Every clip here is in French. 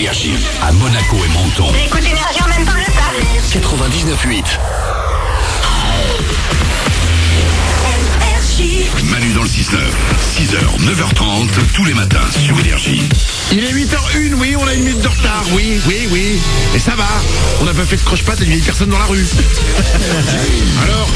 Énergie, à Monaco et Menton. J'écoute Énergie en même temps que je parle. 99.8. Manu dans le 6-9, 6h, 9h30, tous les matins sur Énergie. Il est 8h01, oui, on a une minute de retard, oui. Et ça va, on n'a pas fait de croche-patte à une vieille personne dans la rue. Alors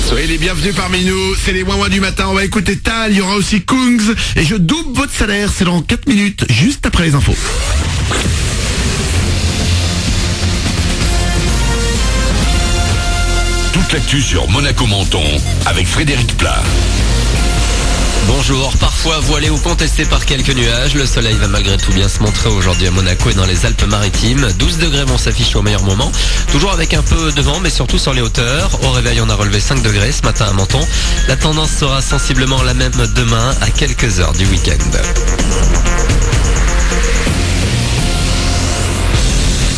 soyez les bienvenus parmi nous, c'est les Ouin-Ouin du matin, on va écouter Tal, il y aura aussi Kungs, et je double votre salaire, c'est dans 4 minutes, juste après les infos. Toute l'actu sur Monaco-Menton avec Frédéric Plat. Bonjour, parfois voilé ou contesté par quelques nuages, le soleil va malgré tout bien se montrer aujourd'hui à Monaco et dans les Alpes-Maritimes. 12 degrés vont s'afficher au meilleur moment, toujours avec un peu de vent mais surtout sur les hauteurs. Au réveil on a relevé 5 degrés ce matin à Menton. La tendance sera sensiblement la même demain à quelques heures du week-end.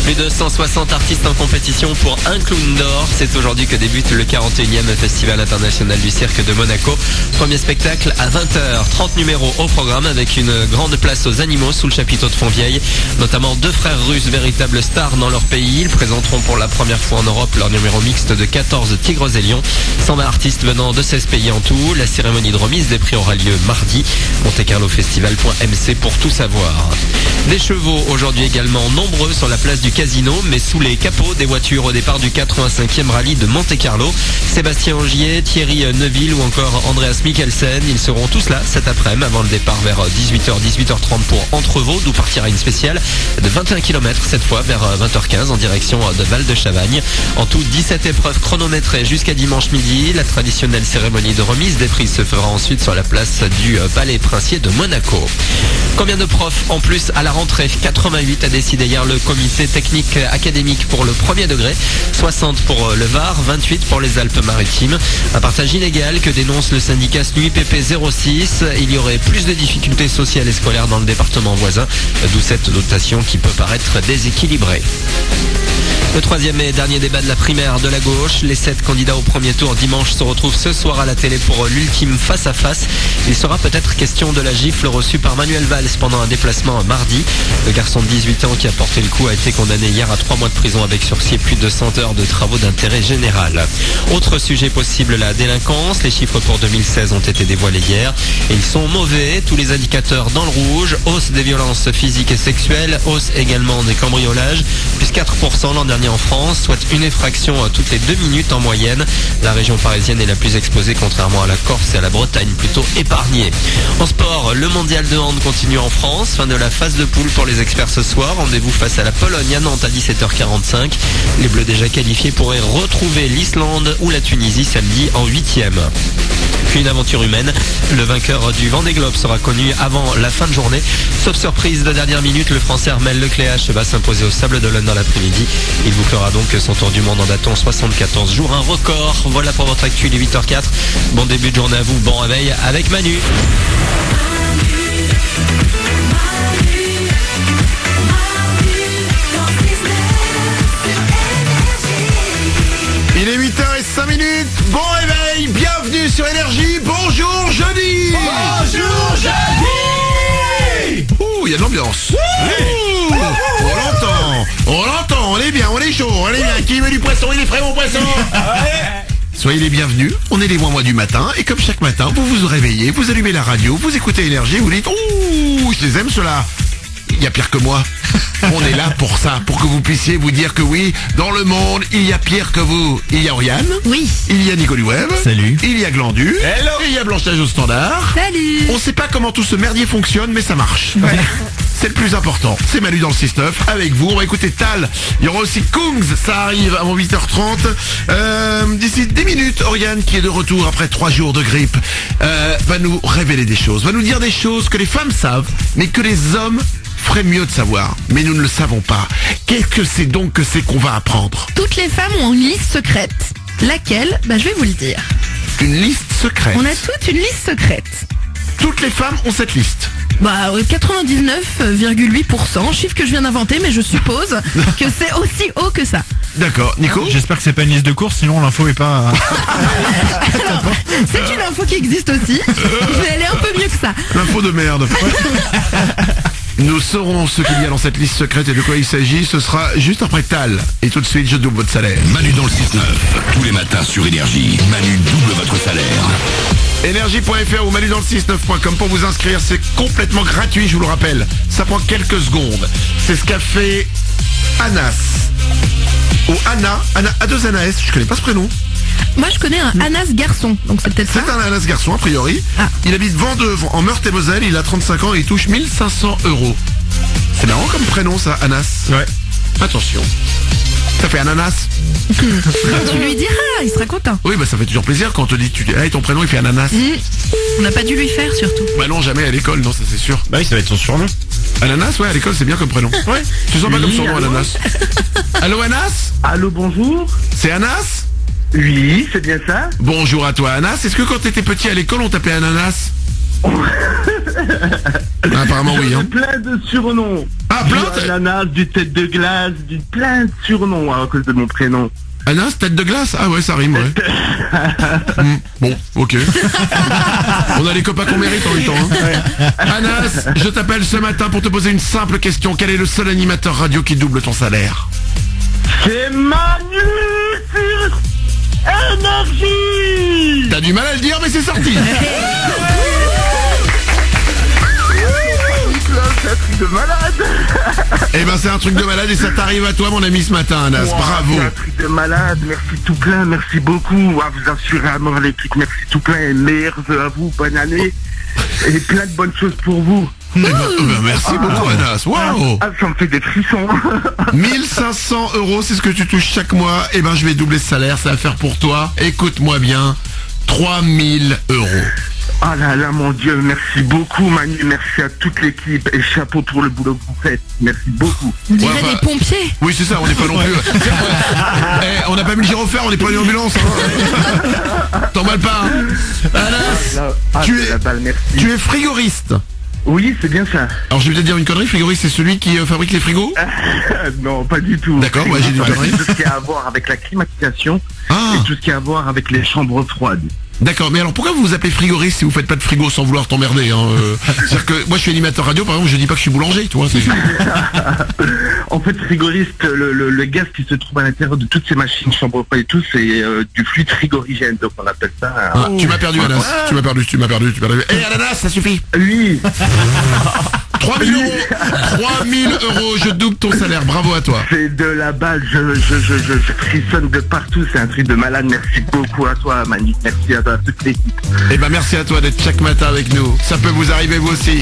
Plus de 160 artistes en compétition pour un clown d'or. C'est aujourd'hui que débute le 41e Festival international du cirque de Monaco. Premier spectacle à 20h. 30 numéros au programme avec une grande place aux animaux sous le chapiteau de Fontvieille. Notamment 2 frères russes, véritables stars dans leur pays. Ils présenteront pour la première fois en Europe leur numéro mixte de 14 Tigres et Lions. 120 artistes venant de 16 pays en tout. La cérémonie de remise des prix aura lieu mardi. montecarlofestival.mc pour tout savoir. Des chevaux aujourd'hui également nombreux sur la place du Casino, mais sous les capots des voitures au départ du 85e rallye de Monte-Carlo. Sébastien Ogier, Thierry Neuville ou encore Andreas Mikkelsen, ils seront tous là cet après-midi avant le départ vers 18h, 18h30 pour Entrevaux, d'où partira une spéciale de 21 km cette fois vers 20h15 en direction de Val-de-Chavagne. En tout 17 épreuves chronométrées jusqu'à dimanche midi. La traditionnelle cérémonie de remise des prix se fera ensuite sur la place du Palais Princier de Monaco. Combien de profs en plus à la rentrée? 88 a décidé hier le comité technique académique pour le premier degré, 60 pour le Var, 28 pour les Alpes-Maritimes. Un partage inégal que dénonce le syndicat SNUIPP 06. Il y aurait plus de difficultés sociales et scolaires dans le département voisin, d'où cette dotation qui peut paraître déséquilibrée. Le 3e et dernier débat de la primaire de la gauche. Les 7 candidats au premier tour dimanche se retrouvent ce soir à la télé pour l'ultime face-à-face. Il sera peut-être question de la gifle reçue par Manuel Valls pendant un déplacement mardi. Le garçon de 18 ans qui a porté le coup a été condamné hier à 3 mois de prison avec sursis et plus de 100 heures de travaux d'intérêt général. Autre sujet possible, la délinquance. Les chiffres pour 2016 ont été dévoilés hier et ils sont mauvais. Tous les indicateurs dans le rouge. Hausse des violences physiques et sexuelles. Hausse également des cambriolages. Plus 4% l'an dernier en France, soit une effraction toutes les 2 minutes en moyenne. La région parisienne est la plus exposée contrairement à la Corse et à la Bretagne, plutôt épargnée. En sport, le mondial de hand continue en France. Fin de la phase de poule pour les experts ce soir. Rendez-vous face à la Pologne à Nantes à 17h45. Les Bleus déjà qualifiés pourraient retrouver l'Islande ou la Tunisie samedi en 8e. Puis une aventure humaine. Le vainqueur du Vendée Globe sera connu avant la fin de journée. Sauf surprise de dernière minute, le Français Armel Lecléache va s'imposer au Sable d'Olonne dans l'après-midi. Il bouclera donc son tour du monde en datant 74 jours, un record. Voilà pour votre actu, il est 8h04. Bon début de journée à vous, bon réveil avec Manu. Il est 8h05, bon réveil, bienvenue sur Énergie, bonjour jeudi. Bonjour jeudi. Ouh, il y a de l'ambiance. Ouh, on l'entend, on est bien, on est chaud, on est bien. Qui veut du poisson, il est frais mon poisson. Soyez les bienvenus, on est les Ouin-Ouin du matin, et comme chaque matin, vous vous réveillez, vous allumez la radio, vous écoutez Énergie, vous dites, ouh, je les aime ceux-là. Il y a pire que moi. On est là pour ça, pour que vous puissiez vous dire que oui, dans le monde, il y a pire que vous. Il y a Oriane. Oui. Il y a Nicolas Web. Salut. Il y a Glandu. Hello. Et il y a Blanchage au standard. Salut. On sait pas comment tout ce merdier fonctionne, mais ça marche. Ouais. C'est le plus important. C'est Manu dans le 6-9 avec vous. On va écouter Tal. Il y aura aussi Kungs. Ça arrive avant 8h30. D'ici 10 minutes, Oriane, qui est de retour après 3 jours de grippe, va nous révéler des choses. Va nous dire des choses que les femmes savent, mais que les hommes ferait mieux de savoir, mais nous ne le savons pas. Qu'est-ce que c'est donc que c'est qu'on va apprendre? Toutes les femmes ont une liste secrète. Laquelle? Je vais vous le dire. Une liste secrète. On a toutes une liste secrète. Toutes les femmes ont cette liste. 99,8%, chiffre que je viens d'inventer, mais je suppose que c'est aussi haut que ça. D'accord, Nico? J'espère que c'est pas une liste de courses, sinon l'info est pas... C'est une info qui existe aussi, mais elle est un peu mieux que ça. L'info de merde. Nous saurons ce qu'il y a dans cette liste secrète et de quoi il s'agit. Ce sera juste après Tal. Et tout de suite, je double votre salaire. Manu dans le 6-9, tous les matins sur Énergie. Manu double votre salaire. Énergie.fr ou manudansle69.com pour vous inscrire, c'est complètement gratuit, je vous le rappelle. Ça prend quelques secondes. C'est ce qu'a fait Anas. Ou Anna à deux Anas, je connais pas ce prénom. Moi, je connais un Anas garçon, donc c'est peut-être ça. C'est un Anas garçon, a priori. Ah. Il habite Vendœuvre, en Meurthe-et-Moselle, il a 35 ans et il touche 1500 €. C'est marrant comme prénom ça, Anas. Ouais. Attention. Ça fait ananas. Tu lui diras, il sera content. Oui, bah ça fait toujours plaisir quand on te dit, hey, ton prénom il fait ananas. On n'a pas dû lui faire surtout. Bah non, jamais à l'école, non, ça c'est sûr. Bah oui, ça va être son surnom. Ananas, ouais, à l'école c'est bien comme prénom. Ouais. Tu sens pas comme son nom, Ananas. Allô, Anas? Allô, bonjour. C'est Anas? Oui, c'est bien ça. Bonjour à toi, Anas. Est-ce que quand t'étais petit à l'école, on t'appelait Ananas? Apparemment oui, hein. Plein de surnoms. Ah, plein du ananas, du tête de glace, du plein de surnoms à cause de mon prénom. Anas, tête de glace? Ah ouais, ça rime, ouais. Bon, ok. On a les copains qu'on mérite en même temps, hein. Anas, je t'appelle ce matin pour te poser une simple question. Quel est le seul animateur radio qui double ton salaire? C'est Manu sur Énergie. T'as du mal à le dire, mais c'est sorti. C'est un truc de malade. Eh ben c'est un truc de malade et ça t'arrive à toi mon ami ce matin, Anas. Wow, bravo. C'est un truc de malade, merci tout plein, merci beaucoup. À vous assurer à mort l'équipe, merci tout plein et meilleurs vœux à vous, bonne année. Et plein de bonnes choses pour vous. Eh ben, merci beaucoup Anas. Waouh. Ah, ça me fait des frissons. 1500 €, c'est ce que tu touches chaque mois. Eh ben je vais doubler ce salaire, ça va faire pour toi. Écoute-moi bien, 3000 €. Ah là là, mon Dieu, merci beaucoup Manu, merci à toute l'équipe et chapeau pour le boulot que vous faites. Merci beaucoup. On dirait Ouais, des pompiers. Oui c'est ça, on n'est pas non plus. Eh, on n'a pas mis le gyrophare, on n'est pas une ambulance. Hein. T'emballes pas. Hein. Anas, tu es frigoriste. Oui, c'est bien ça. Alors je vais peut-être dire une connerie, frigoriste c'est celui qui fabrique les frigos? Non, pas du tout. D'accord, ouais, j'ai dit une connerie. Tout ce qui a à voir avec la climatisation Ah. et tout ce qui a à voir avec les chambres froides. D'accord, mais alors pourquoi vous vous appelez frigoriste si vous faites pas de frigo sans vouloir t'emmerder, hein, c'est-à-dire que moi je suis animateur radio, par exemple, je dis pas que je suis boulanger, tu vois. En fait, frigoriste, le gaz qui se trouve à l'intérieur de toutes ces machines chambres froides et tout, c'est du fluide frigorigène, donc on appelle ça. Ah, tu m'as perdu, Anas. Tu m'as perdu. Eh, Ananas, ça suffit. Oui. 3000 €. 3000 €, je double ton salaire. Bravo à toi. C'est de la balle, je frissonne de partout, c'est un truc de malade. Merci beaucoup à toi, Manu. Merci à toi, à toute l'équipe. Eh ben merci à toi d'être chaque matin avec nous. Ça peut vous arriver vous aussi.